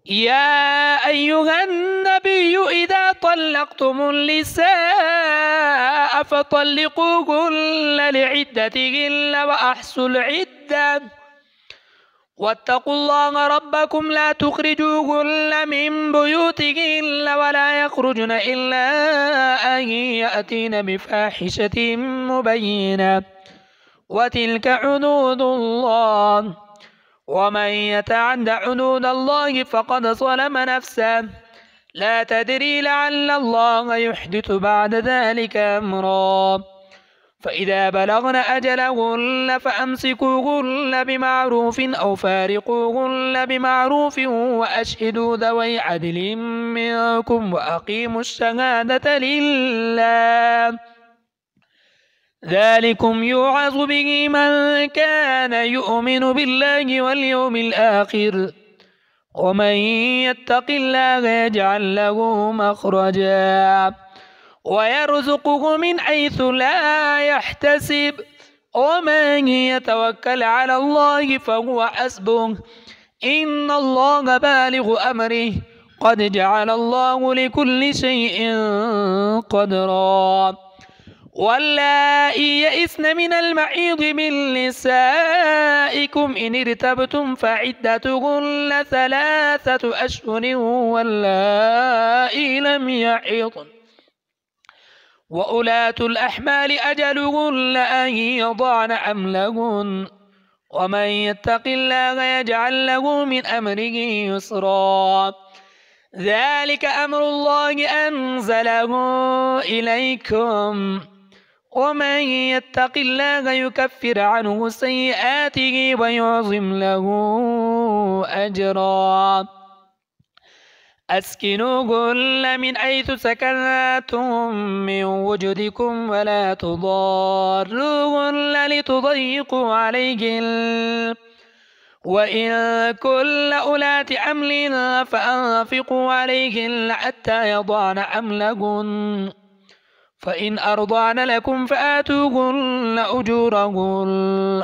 يا أيها النبي إذا طلقتم النساء فطلقوهن لعدتهن وأحصوا العدة واتقوا الله ربكم لا تخرجوهن من بيوتهن ولا يخرجن إلا أن يأتين بفاحشة مبينة وتلك حدود الله ومن يتعد حدود الله فقد ظلم نفسه لا تدري لعل الله يحدث بعد ذلك أمرا فإذا بلغن أجلهن فأمسكوهن بمعروف أو فارقوهن بمعروف وأشهدوا ذوي عدل منكم وأقيموا الشهادة لله ذلكم يوعظ به من كان يؤمن بالله واليوم الآخر ومن يتق الله يجعل له مخرجا ويرزقه من حيث لا يحتسب ومن يتوكل على الله فهو حسبه إن الله بالغ أمره قد جعل الله لكل شيء قدرا واللائي يئسن من المحيض من نسائكم إن ارتبتم فعدتهن 3 أشهر واللائي لم يحضن وأولاة الأحمال أجلهن أن يضعن حملهن ومن يتق الله يجعل له من أمره يسرا ذلك أمر الله أنزله إليكم ومن يتق الله يكفر عنه سيئاته ويعظم له أجرا أسكنوهن من حيث سكنتم من وجدكم ولا تضاروهن لتضيقوا عليهن وإن كن أولات حمل فأنفقوا عليهن حتى يضعن حملهن فإن أرضعن لكم فآتوهن أجورهن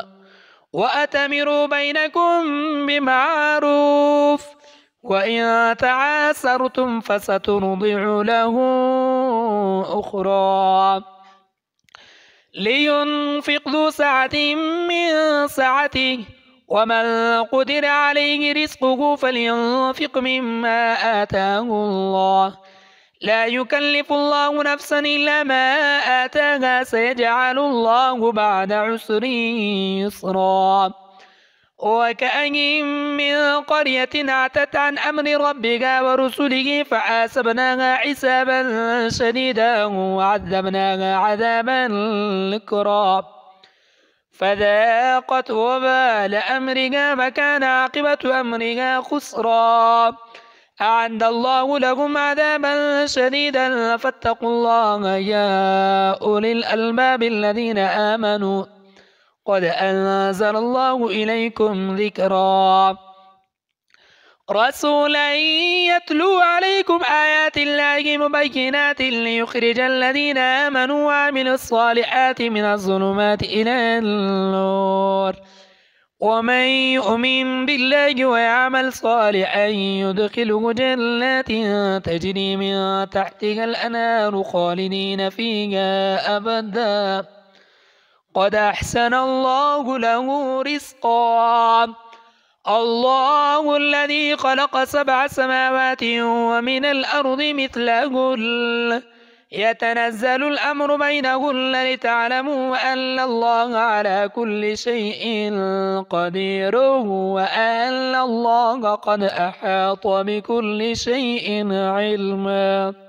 وأتمروا بينكم بمعروف وإن تعاسرتم فسترضع له أخرى لينفق ذو سعة من سعته ومن قدر عليه رزقه فلينفق مما آتاه الله لا يكلف الله نفسا إلا ما آتاها سيجعل الله بعد عسر يسرا وكأين من قرية عتت عن أمر ربها ورسله فحاسبناها حسابا شديدا وعذبناها عذابا نكرا فذاقت وبال أمرها وكان عاقبة أمرها خسرا أعد الله لهم عذابا شديدا فاتقوا الله يا أولي الألباب الذين آمنوا قد أنزل الله إليكم ذكرا رسولا يتلو عليكم آيات الله مبينات ليخرج الذين آمنوا وعملوا الصالحات من الظلمات إلى النور ومن يؤمن بالله ويعمل صالحا يدخله جنات تجري من تحتها الأنهار خالدين فيها أبدا قد أحسن الله له رزقا الله الذي خلق 7 سماوات ومن الأرض مثلهن يتنزل الأمر بينهن لتعلموا أن الله على كل شيء قدير وأن الله قد أحاط بكل شيء علما.